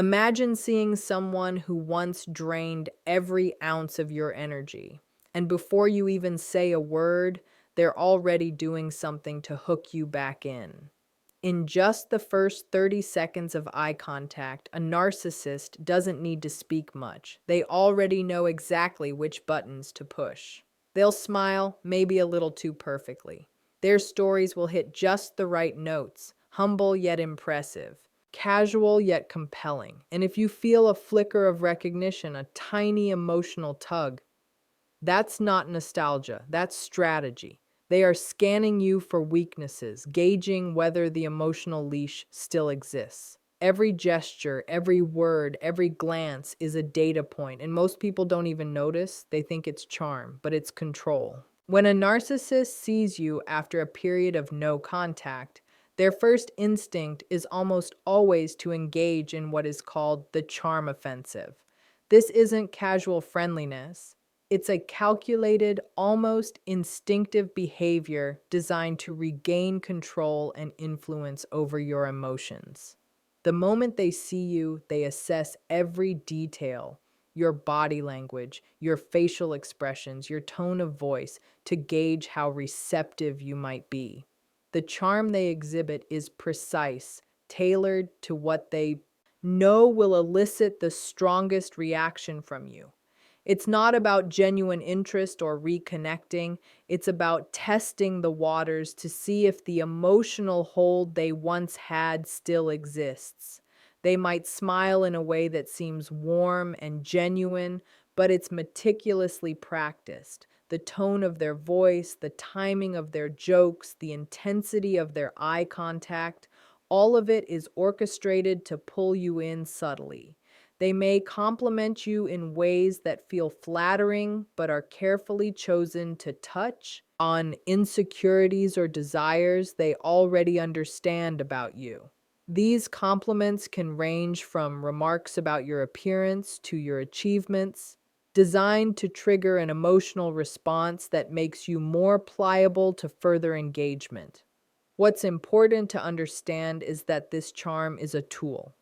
Imagine seeing someone who once drained every ounce of your energy, and before you even say a word, they're already doing something to hook you back in. In just the first 30 seconds of eye contact, a narcissist doesn't need to speak much. They already know exactly which buttons to push. They'll smile, maybe a little too perfectly. Their stories will hit just the right notes, humble yet impressive, casual yet compelling. And if you feel a flicker of recognition, a tiny emotional tug, that's not nostalgia, that's strategy. They are scanning you for weaknesses, gauging whether the emotional leash still exists. Every gesture, every word, every glance is a data point, and most people don't even notice. They think it's charm, but it's control. When a narcissist sees you after a period of no contact, their first instinct is almost always to engage in what is called the charm offensive. This isn't casual friendliness. It's a calculated, almost instinctive behavior designed to regain control and influence over your emotions. The moment they see you, they assess every detail, your body language, your facial expressions, your tone of voice, to gauge how receptive you might be. The charm they exhibit is precise, tailored to what they know will elicit the strongest reaction from you. It's not about genuine interest or reconnecting. It's about testing the waters to see if the emotional hold they once had still exists. They might smile in a way that seems warm and genuine, but it's meticulously practiced. The tone of their voice, the timing of their jokes, the intensity of their eye contact, all of it is orchestrated to pull you in subtly. They may compliment you in ways that feel flattering but are carefully chosen to touch on insecurities or desires they already understand about you. These compliments can range from remarks about your appearance to your achievements, designed to trigger an emotional response that makes you more pliable to further engagement. What's important to understand is that this charm is a tool,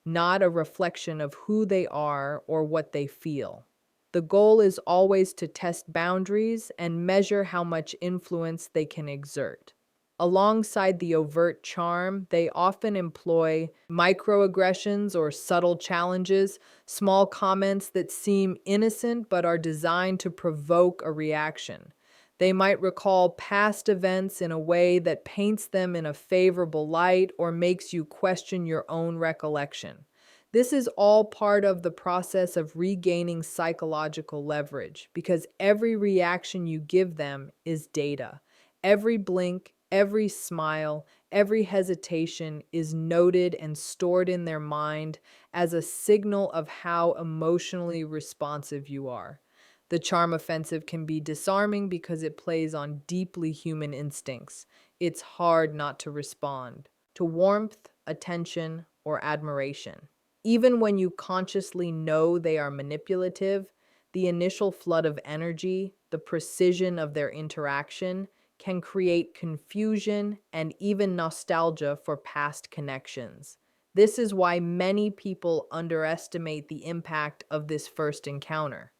not a reflection of who they are or what they feel. The goal is always to test boundaries and measure how much influence they can exert. Alongside the overt charm, they often employ microaggressions or subtle challenges, small comments that seem innocent but are designed to provoke a reaction. They might recall past events in a way that paints them in a favorable light or makes you question your own recollection. This is all part of the process of regaining psychological leverage because every reaction you give them is data. Every blink, every smile, every hesitation is noted and stored in their mind as a signal of how emotionally responsive you are. The charm offensive can be disarming because it plays on deeply human instincts. It's hard not to respond to warmth, attention, or admiration. Even when you consciously know they are manipulative, the initial flood of energy, the precision of their interaction, can create confusion and even nostalgia for past connections. This is why many people underestimate the impact of this first encounter.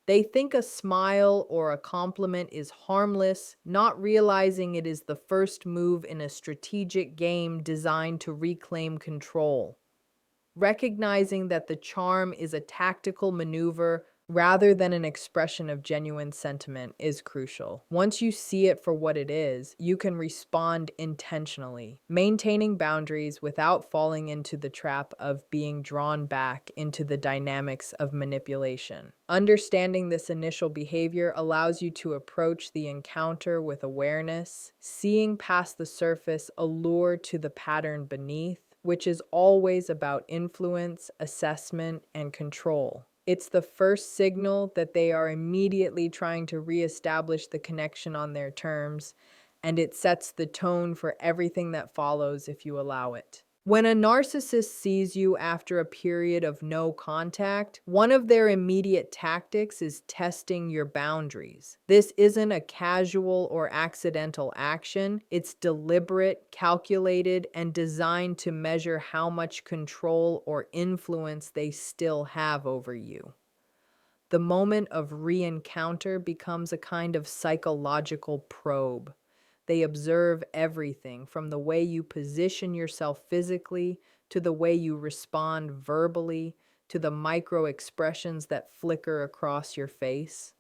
They think a smile or a compliment is harmless, not realizing it is the first move in a strategic game designed to reclaim control. Recognizing that the charm is a tactical maneuver rather than an expression of genuine sentiment is crucial. Once you see it for what it is, you can respond intentionally, maintaining boundaries without falling into the trap of being drawn back into the dynamics of manipulation. Understanding this initial behavior allows you to approach the encounter with awareness, seeing past the surface allure to the pattern beneath, which is always about influence, assessment, and control. It's the first signal that they are immediately trying to reestablish the connection on their terms, and it sets the tone for everything that follows if you allow it. When a narcissist sees you after a period of no contact, one of their immediate tactics is testing your boundaries. This isn't a casual or accidental action, it's deliberate, calculated, and designed to measure how much control or influence they still have over you. The moment of re-encounter becomes a kind of psychological probe. They observe everything from the way you position yourself physically to the way you respond verbally to the micro expressions that flicker across your face.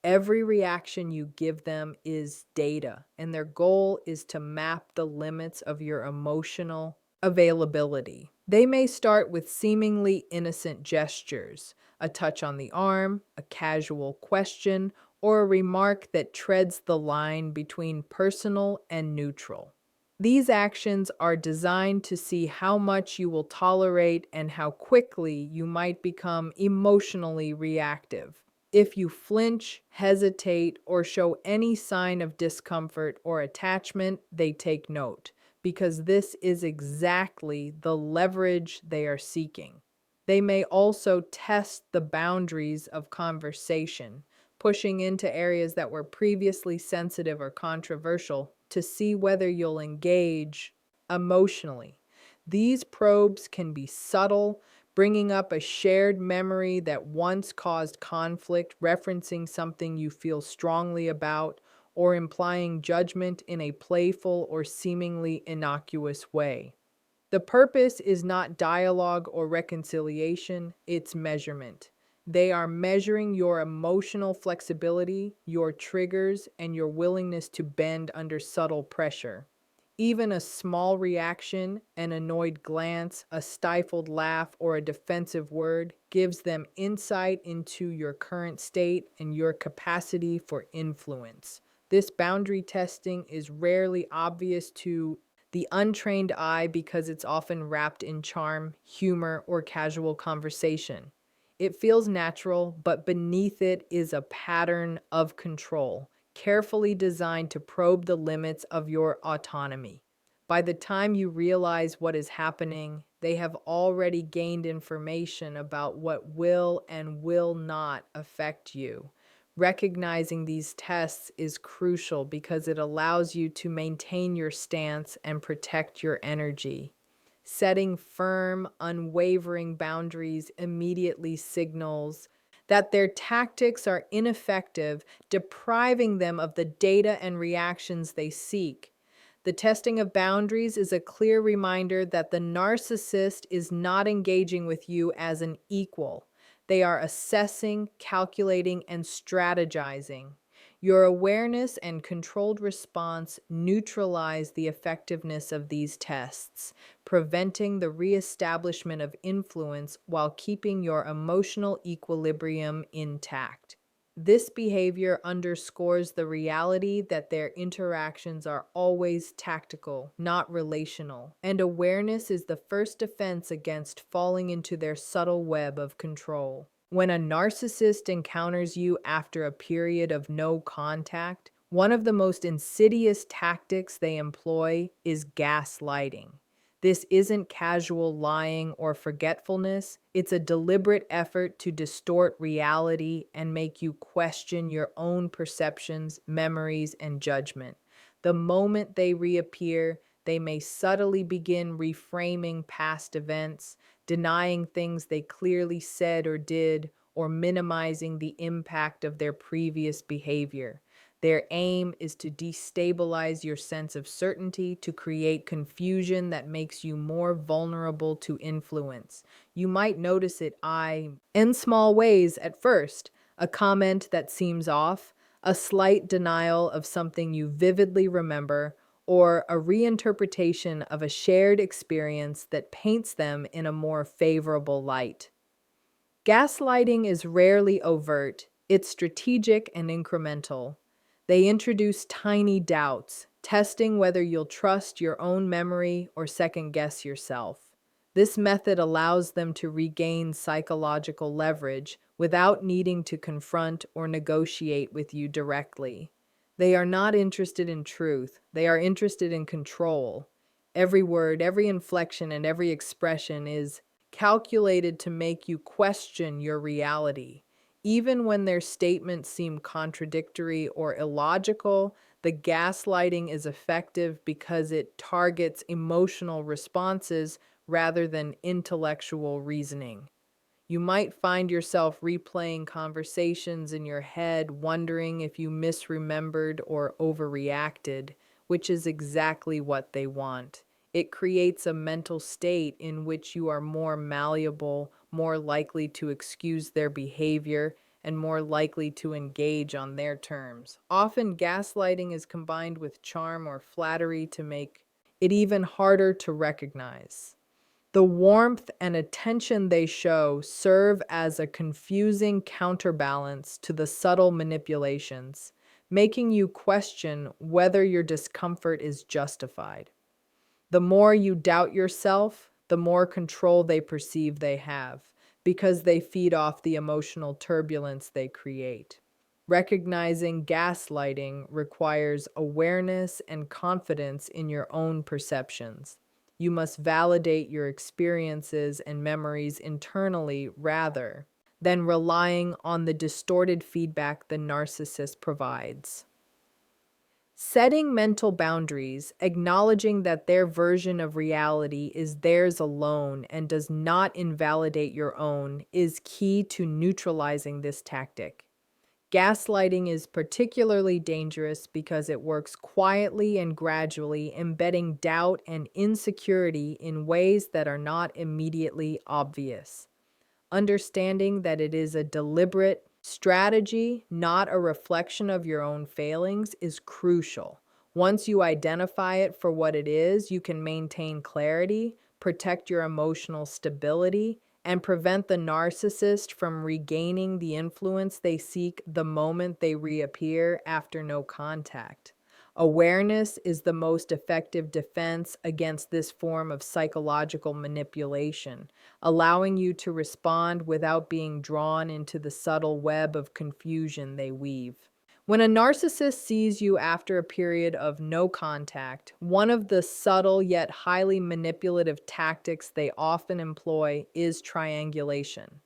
Every reaction you give them is data, and their goal is to map the limits of your emotional availability. They may start with seemingly innocent gestures, a touch on the arm, a casual question, or a remark that treads the line between personal and neutral. These actions are designed to see how much you will tolerate and how quickly you might become emotionally reactive. If you flinch, hesitate, or show any sign of discomfort or attachment, they take note, because this is exactly the leverage they are seeking. They may also test the boundaries of conversation, pushing into areas that were previously sensitive or controversial to see whether you'll engage emotionally. These probes can be subtle, bringing up a shared memory that once caused conflict, referencing something you feel strongly about, or implying judgment in a playful or seemingly innocuous way. The purpose is not dialogue or reconciliation, it's measurement. They are measuring your emotional flexibility, your triggers, and your willingness to bend under subtle pressure. Even a small reaction, an annoyed glance, a stifled laugh, or a defensive word gives them insight into your current state and your capacity for influence. This boundary testing is rarely obvious to the untrained eye because it's often wrapped in charm, humor, or casual conversation. It feels natural, but beneath it is a pattern of control, carefully designed to probe the limits of your autonomy. By the time you realize what is happening, they have already gained information about what will and will not affect you. Recognizing these tests is crucial because it allows you to maintain your stance and protect your energy. Setting firm, unwavering boundaries immediately signals that their tactics are ineffective, depriving them of the data and reactions they seek. The testing of boundaries is a clear reminder that the narcissist is not engaging with you as an equal. They are assessing, calculating, and strategizing. Your awareness and controlled response neutralize the effectiveness of these tests, preventing the reestablishment of influence while keeping your emotional equilibrium intact. This behavior underscores the reality that their interactions are always tactical, not relational, and awareness is the first defense against falling into their subtle web of control. When a narcissist encounters you after a period of no contact, one of the most insidious tactics they employ is gaslighting. This isn't casual lying or forgetfulness. It's a deliberate effort to distort reality and make you question your own perceptions, memories, and judgment. The moment they reappear, they may subtly begin reframing past events, denying things they clearly said or did, or minimizing the impact of their previous behavior. Their aim is to destabilize your sense of certainty, to create confusion that makes you more vulnerable to influence. You might notice it in small ways at first, a comment that seems off, a slight denial of something you vividly remember, or a reinterpretation of a shared experience that paints them in a more favorable light. Gaslighting is rarely overt, it's strategic and incremental. They introduce tiny doubts, testing whether you'll trust your own memory or second guess yourself. This method allows them to regain psychological leverage without needing to confront or negotiate with you directly. They are not interested in truth, they are interested in control. Every word, every inflection, and every expression is calculated to make you question your reality. Even when their statements seem contradictory or illogical, the gaslighting is effective because it targets emotional responses rather than intellectual reasoning. You might find yourself replaying conversations in your head, wondering if you misremembered or overreacted, which is exactly what they want. It creates a mental state in which you are more malleable, more likely to excuse their behavior, and more likely to engage on their terms. Often, gaslighting is combined with charm or flattery to make it even harder to recognize. The warmth and attention they show serve as a confusing counterbalance to the subtle manipulations, making you question whether your discomfort is justified. The more you doubt yourself, the more control they perceive they have, because they feed off the emotional turbulence they create. Recognizing gaslighting requires awareness and confidence in your own perceptions. You must validate your experiences and memories internally rather than relying on the distorted feedback the narcissist provides. Setting mental boundaries, acknowledging that their version of reality is theirs alone and does not invalidate your own, is key to neutralizing this tactic. Gaslighting is particularly dangerous because it works quietly and gradually, embedding doubt and insecurity in ways that are not immediately obvious. Understanding that it is a deliberate strategy, not a reflection of your own failings, is crucial. Once you identify it for what it is, you can maintain clarity, protect your emotional stability, and prevent the narcissist from regaining the influence they seek the moment they reappear after no contact. Awareness is the most effective defense against this form of psychological manipulation, allowing you to respond without being drawn into the subtle web of confusion they weave. When a narcissist sees you after a period of no contact, one of the subtle yet highly manipulative tactics they often employ is triangulation.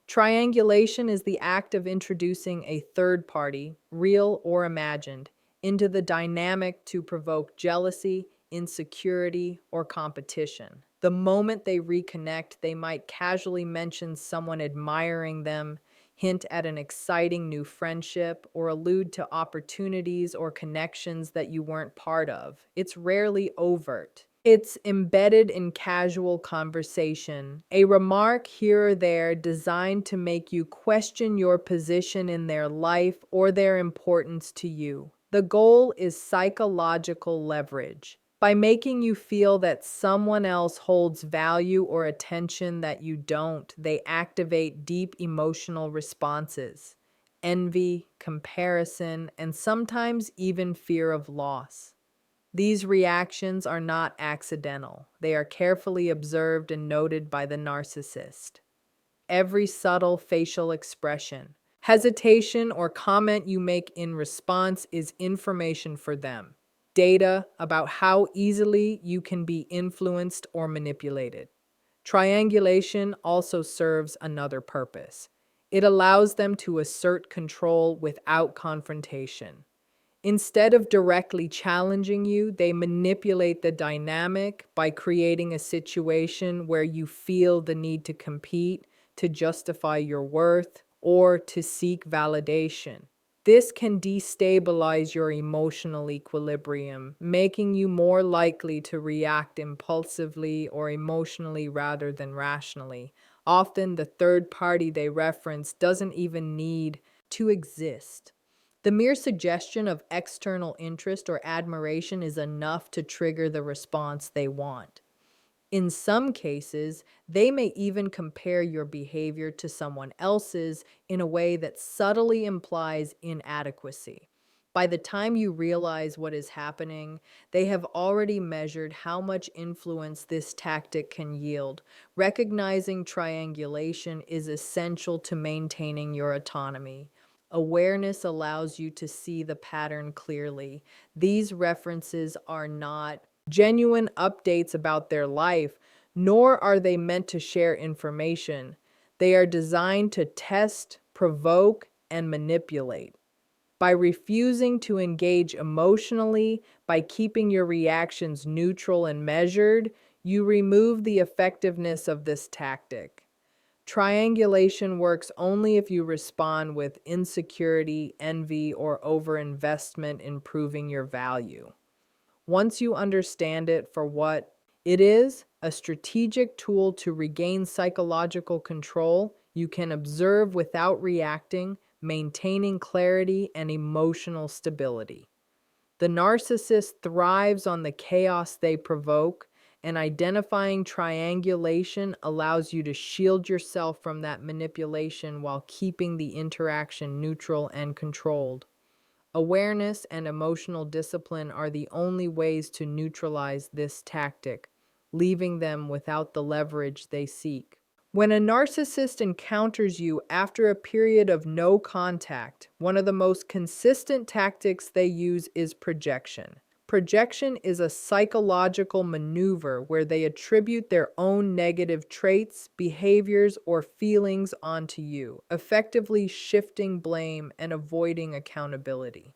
Triangulation is the act of introducing a third party, real or imagined, into the dynamic to provoke jealousy, insecurity, or competition. The moment they reconnect, they might casually mention someone admiring them, hint at an exciting new friendship, or allude to opportunities or connections that you weren't part of. It's rarely overt. It's embedded in casual conversation, a remark here or there designed to make you question your position in their life or their importance to you. The goal is psychological leverage. By making you feel that someone else holds value or attention that you don't, they activate deep emotional responses: envy, comparison, and sometimes even fear of loss. These reactions are not accidental. They are carefully observed and noted by the narcissist. Every subtle facial expression, hesitation, or comment you make in response is information for them. Data about how easily you can be influenced or manipulated. Triangulation also serves another purpose. It allows them to assert control without confrontation. Instead of directly challenging you, they manipulate the dynamic by creating a situation where you feel the need to compete, to justify your worth, or to seek validation. This can destabilize your emotional equilibrium, making you more likely to react impulsively or emotionally rather than rationally. Often, the third party they reference doesn't even need to exist. The mere suggestion of external interest or admiration is enough to trigger the response they want. In some cases, they may even compare your behavior to someone else's in a way that subtly implies inadequacy. By the time you realize what is happening, they have already measured how much influence this tactic can yield. Recognizing triangulation is essential to maintaining your autonomy. Awareness allows you to see the pattern clearly. These references are not genuine updates about their life, nor are they meant to share information. They are designed to test, provoke, and manipulate. By refusing to engage emotionally, by keeping your reactions neutral and measured, you remove the effectiveness of this tactic. Triangulation works only if you respond with insecurity, envy, or overinvestment in proving your value. Once you understand it for what it is, a strategic tool to regain psychological control, you can observe without reacting, maintaining clarity and emotional stability. The narcissist thrives on the chaos they provoke, and identifying triangulation allows you to shield yourself from that manipulation while keeping the interaction neutral and controlled. Awareness and emotional discipline are the only ways to neutralize this tactic, leaving them without the leverage they seek. When a narcissist encounters you after a period of no contact, one of the most consistent tactics they use is projection. Projection is a psychological maneuver where they attribute their own negative traits, behaviors, or feelings onto you, effectively shifting blame and avoiding accountability.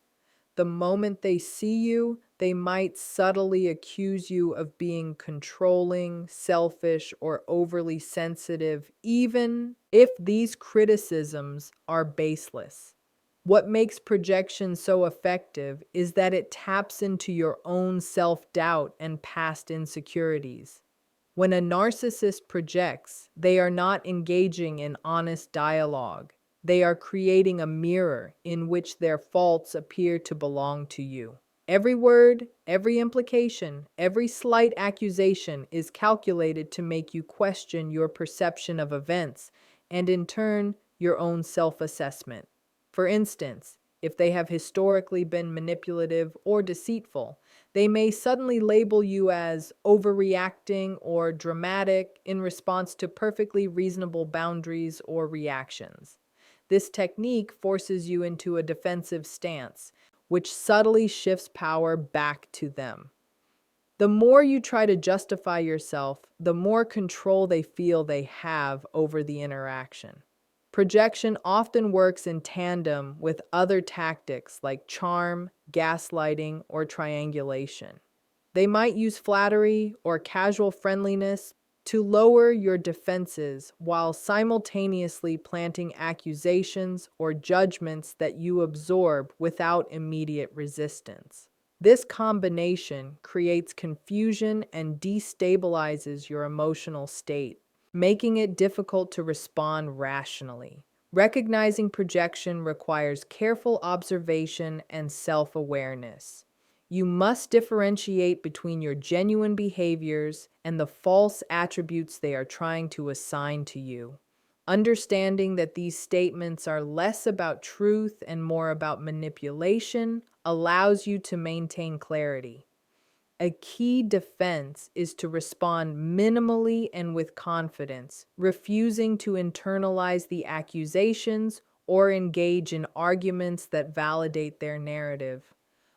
The moment they see you, they might subtly accuse you of being controlling, selfish, or overly sensitive, even if these criticisms are baseless. What makes projection so effective is that it taps into your own self-doubt and past insecurities. When a narcissist projects, they are not engaging in honest dialogue. They are creating a mirror in which their faults appear to belong to you. Every word, every implication, every slight accusation is calculated to make you question your perception of events and, in turn, your own self-assessment. For instance, if they have historically been manipulative or deceitful, they may suddenly label you as overreacting or dramatic in response to perfectly reasonable boundaries or reactions. This technique forces you into a defensive stance, which subtly shifts power back to them. The more you try to justify yourself, the more control they feel they have over the interaction. Projection often works in tandem with other tactics like charm, gaslighting, or triangulation. They might use flattery or casual friendliness to lower your defenses while simultaneously planting accusations or judgments that you absorb without immediate resistance. This combination creates confusion and destabilizes your emotional state, making it difficult to respond rationally. Recognizing projection requires careful observation and self-awareness. You must differentiate between your genuine behaviors and the false attributes they are trying to assign to you. Understanding that these statements are less about truth and more about manipulation allows you to maintain clarity. A key defense is to respond minimally and with confidence, refusing to internalize the accusations or engage in arguments that validate their narrative.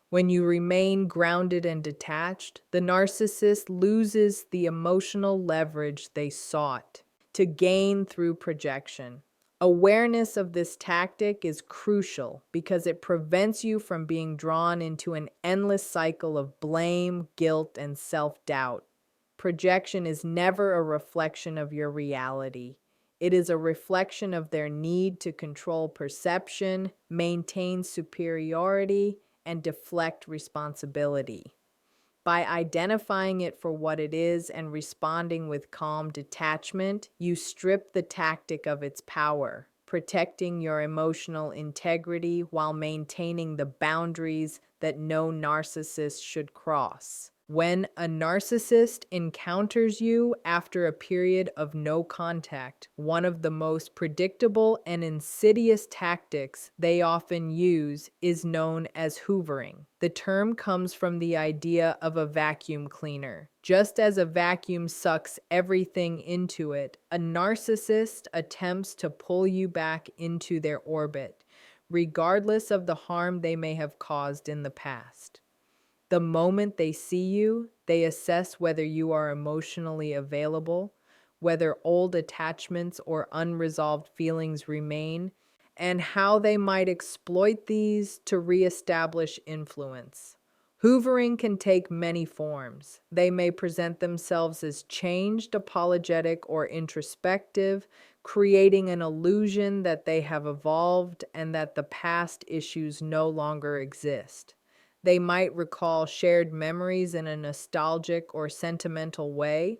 When you remain grounded and detached, the narcissist loses the emotional leverage they sought to gain through projection. Awareness of this tactic is crucial because it prevents you from being drawn into an endless cycle of blame, guilt, and self-doubt. Projection is never a reflection of your reality. It is a reflection of their need to control perception, maintain superiority, and deflect responsibility. By identifying it for what it is and responding with calm detachment, you strip the tactic of its power, protecting your emotional integrity while maintaining the boundaries that no narcissist should cross. When a narcissist encounters you after a period of no contact, one of the most predictable and insidious tactics they often use is known as hoovering. The term comes from the idea of a vacuum cleaner. Just as a vacuum sucks everything into it, a narcissist attempts to pull you back into their orbit, regardless of the harm they may have caused in the past. The moment they see you, They assess whether you are emotionally available, whether old attachments or unresolved feelings remain, and how they might exploit these to reestablish influence. Hoovering can take many forms. They may present themselves as changed, apologetic, or introspective, creating an illusion that they have evolved and that the past issues no longer exist. They might recall shared memories in a nostalgic or sentimental way,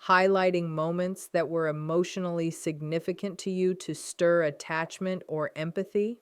highlighting moments that were emotionally significant to you to stir attachment or empathy.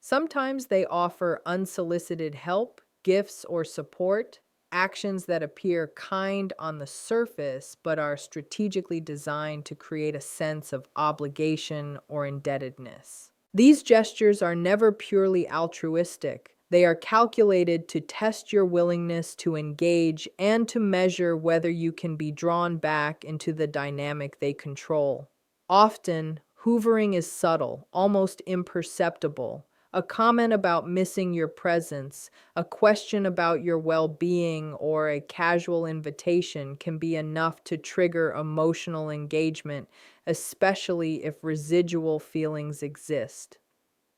Sometimes they offer unsolicited help, gifts, or support, actions that appear kind on the surface but are strategically designed to create a sense of obligation or indebtedness. These gestures are never purely altruistic. They are calculated to test your willingness to engage and to measure whether you can be drawn back into the dynamic they control. Often, hoovering is subtle, almost imperceptible. A comment about missing your presence, a question about your well-being, or a casual invitation can be enough to trigger emotional engagement, especially if residual feelings exist.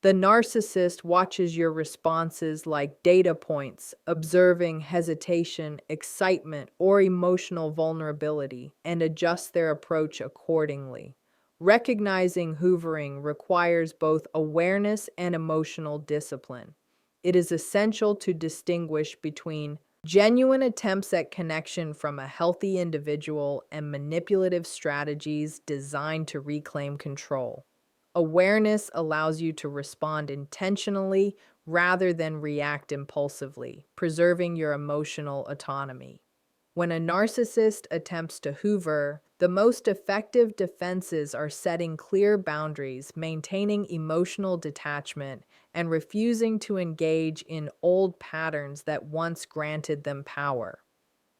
The narcissist watches your responses like data points, observing hesitation, excitement, or emotional vulnerability, and adjusts their approach accordingly. Recognizing hoovering requires both awareness and emotional discipline. It is essential to distinguish between genuine attempts at connection from a healthy individual and manipulative strategies designed to reclaim control. Awareness allows you to respond intentionally rather than react impulsively, preserving your emotional autonomy. When a narcissist attempts to hoover, the most effective defenses are setting clear boundaries, maintaining emotional detachment, and refusing to engage in old patterns that once granted them power.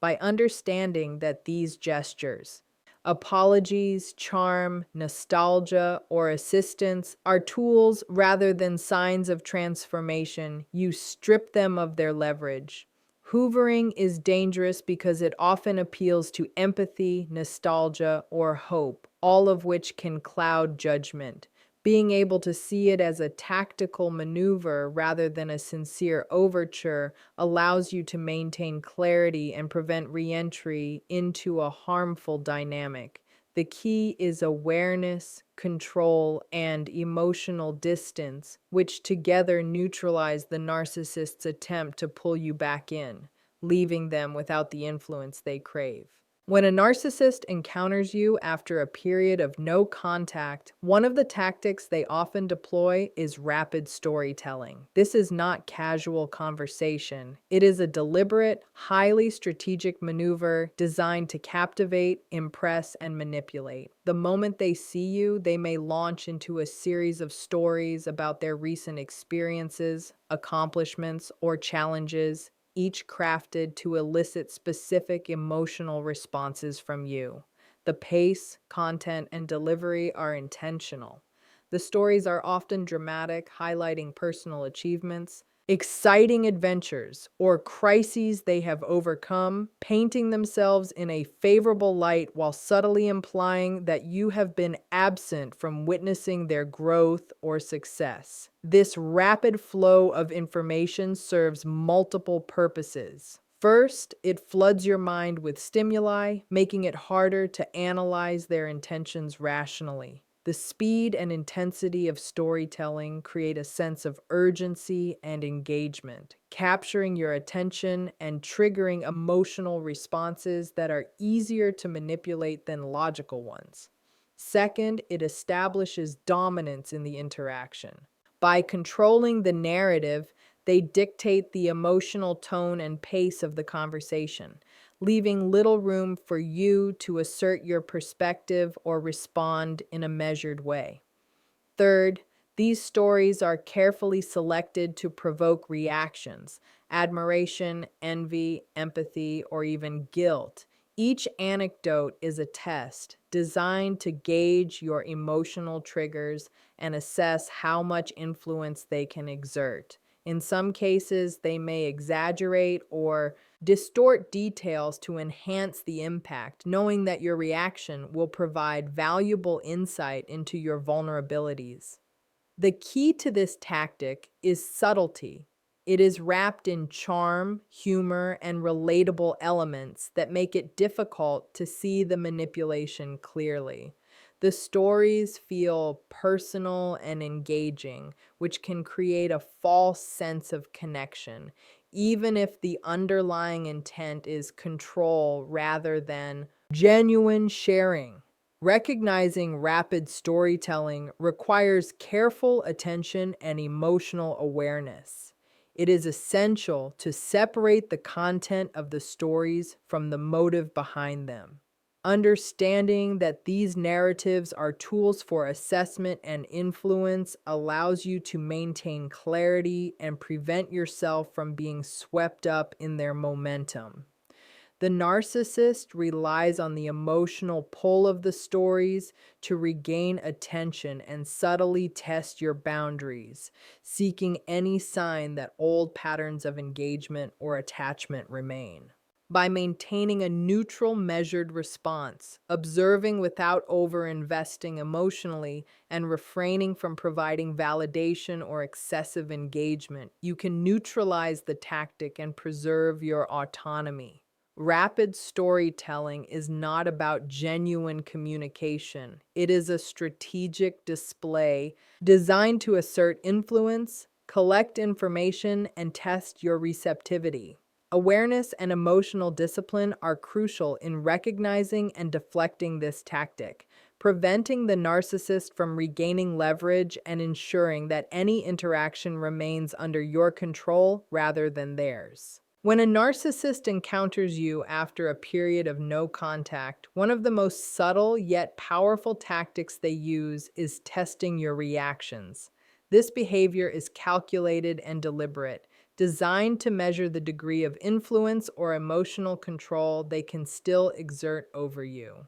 By understanding that these gestures, apologies, charm, nostalgia, or assistance, are tools rather than signs of transformation, you strip them of their leverage. Hoovering is dangerous because it often appeals to empathy, nostalgia, or hope, all of which can cloud judgment. Being able to see it as a tactical maneuver rather than a sincere overture allows you to maintain clarity and prevent re-entry into a harmful dynamic. The key is awareness, control, and emotional distance, which together neutralize the narcissist's attempt to pull you back in, leaving them without the influence they crave. When a narcissist encounters you after a period of no contact, one of the tactics they often deploy is rapid storytelling. This is not casual conversation. It is a deliberate, highly strategic maneuver designed to captivate, impress, and manipulate. The moment they see you, they may launch into a series of stories about their recent experiences, accomplishments, or challenges, each crafted to elicit specific emotional responses from you. The pace, content, and delivery are intentional. The stories are often dramatic, highlighting personal achievements, exciting adventures, or crises they have overcome, painting themselves in a favorable light while subtly implying that you have been absent from witnessing their growth or success. This rapid flow of information serves multiple purposes. First, it floods your mind with stimuli, making it harder to analyze their intentions rationally. The speed and intensity of storytelling create a sense of urgency and engagement, capturing your attention and triggering emotional responses that are easier to manipulate than logical ones. Second, it establishes dominance in the interaction. By controlling the narrative, they dictate the emotional tone and pace of the conversation, leaving little room for you to assert your perspective or respond in a measured way. Third, these stories are carefully selected to provoke reactions, admiration, envy, empathy, or even guilt. Each anecdote is a test designed to gauge your emotional triggers and assess how much influence they can exert. In some cases, they may exaggerate or distort details to enhance the impact, knowing that your reaction will provide valuable insight into your vulnerabilities. The key to this tactic is subtlety. It is wrapped in charm, humor, and relatable elements that make it difficult to see the manipulation clearly. The stories feel personal and engaging, which can create a false sense of connection, even if the underlying intent is control rather than genuine sharing. Recognizing rapid storytelling requires careful attention and emotional awareness. It is essential to separate the content of the stories from the motive behind them. Understanding that these narratives are tools for assessment and influence allows you to maintain clarity and prevent yourself from being swept up in their momentum. The narcissist relies on the emotional pull of the stories to regain attention and subtly test your boundaries, seeking any sign that old patterns of engagement or attachment remain. By maintaining a neutral, measured response, observing without over-investing emotionally, and refraining from providing validation or excessive engagement, you can neutralize the tactic and preserve your autonomy. Rapid storytelling is not about genuine communication. It is a strategic display designed to assert influence, collect information, and test your receptivity. Awareness and emotional discipline are crucial in recognizing and deflecting this tactic, preventing the narcissist from regaining leverage and ensuring that any interaction remains under your control rather than theirs. When a narcissist encounters you after a period of no contact, one of the most subtle yet powerful tactics they use is testing your reactions. This behavior is calculated and deliberate, designed to measure the degree of influence or emotional control they can still exert over you.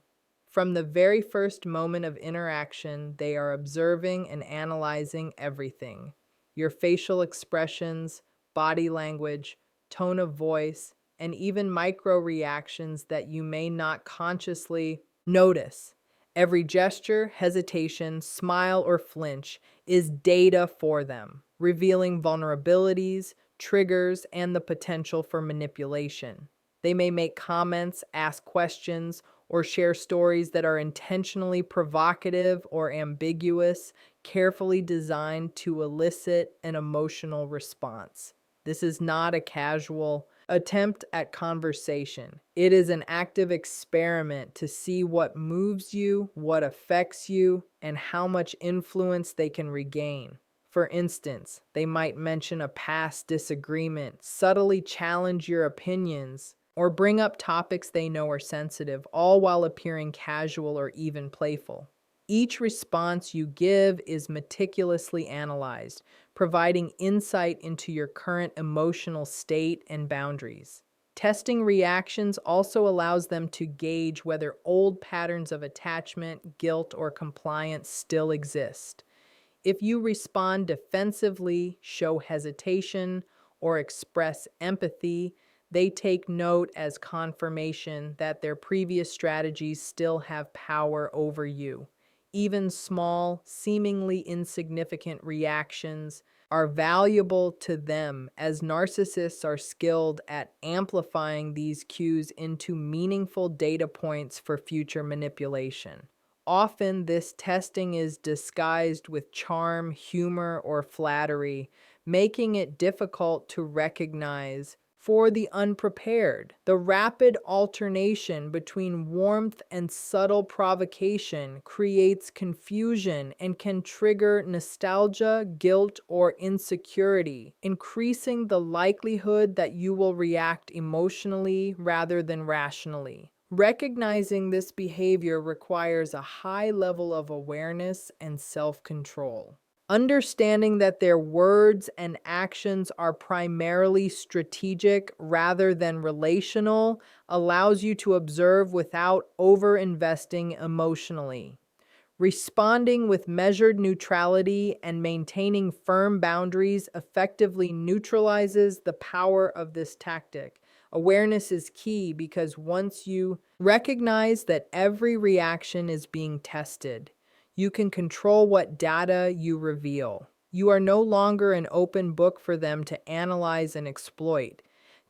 From the very first moment of interaction, they are observing and analyzing everything: your facial expressions, body language, tone of voice, and even micro reactions that you may not consciously notice. Every gesture, hesitation, smile, or flinch is data for them, revealing vulnerabilities, triggers, and the potential for manipulation. They may make comments, ask questions, or share stories that are intentionally provocative or ambiguous, carefully designed to elicit an emotional response. This is not a casual attempt at conversation. It is an active experiment to see what moves you, what affects you, and how much influence they can regain. For instance, they might mention a past disagreement, subtly challenge your opinions, or bring up topics they know are sensitive, all while appearing casual or even playful. Each response you give is meticulously analyzed, providing insight into your current emotional state and boundaries. Testing reactions also allows them to gauge whether old patterns of attachment, guilt, or compliance still exist. If you respond defensively, show hesitation, or express empathy, they take note as confirmation that their previous strategies still have power over you. Even small, seemingly insignificant reactions are valuable to them, as narcissists are skilled at amplifying these cues into meaningful data points for future manipulation. Often, this testing is disguised with charm, humor, or flattery, making it difficult to recognize for the unprepared. The rapid alternation between warmth and subtle provocation creates confusion and can trigger nostalgia, guilt, or insecurity, increasing the likelihood that you will react emotionally rather than rationally. Recognizing this behavior requires a high level of awareness and self-control. Understanding that their words and actions are primarily strategic rather than relational allows you to observe without over-investing emotionally. Responding with measured neutrality and maintaining firm boundaries effectively neutralizes the power of this tactic. Awareness is key because once you recognize that every reaction is being tested, you can control what data you reveal. You are no longer an open book for them to analyze and exploit.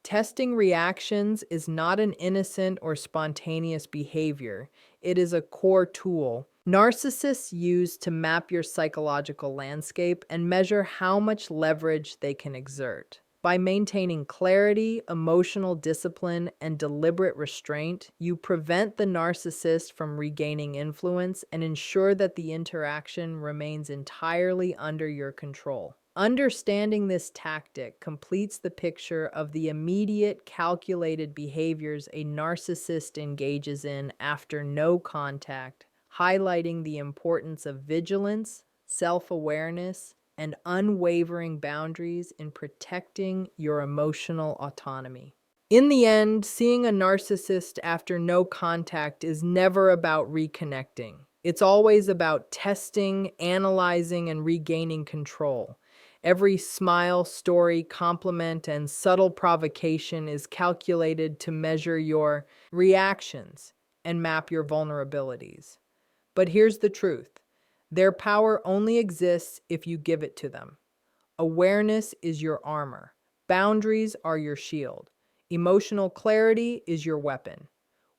Testing reactions is not an innocent or spontaneous behavior. It is a core tool narcissists use to map your psychological landscape and measure how much leverage they can exert. By maintaining clarity, emotional discipline, and deliberate restraint, you prevent the narcissist from regaining influence and ensure that the interaction remains entirely under your control. Understanding this tactic completes the picture of the immediate, calculated behaviors a narcissist engages in after no contact, highlighting the importance of vigilance, self-awareness, and unwavering boundaries in protecting your emotional autonomy. In the end, seeing a narcissist after no contact is never about reconnecting. It's always about testing, analyzing, and regaining control. Every smile, story, compliment, and subtle provocation is calculated to measure your reactions and map your vulnerabilities. But here's the truth. Their power only exists if you give it to them. Awareness is your armor. Boundaries are your shield. Emotional clarity is your weapon.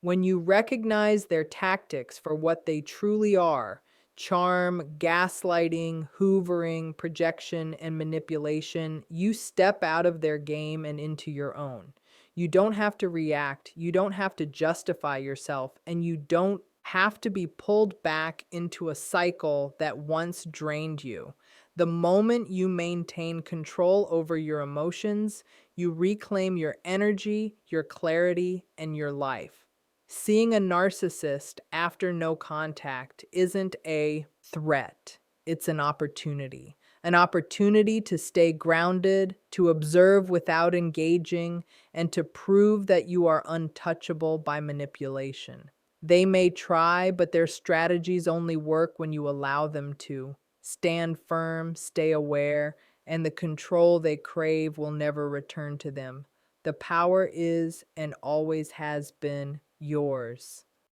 When you recognize their tactics for what they truly are, charm, gaslighting, hoovering, projection, and manipulation, you step out of their game and into your own. You don't have to react, you don't have to justify yourself, and you don't have to be pulled back into a cycle that once drained you. The moment you maintain control over your emotions, you reclaim your energy, your clarity, and your life. Seeing a narcissist after no contact isn't a threat, it's an opportunity to stay grounded, to observe without engaging, and to prove that you are untouchable by manipulation. They may try, but their strategies only work when you allow them to. Stand firm, stay aware, and the control they crave will never return to them. The power is and always has been yours.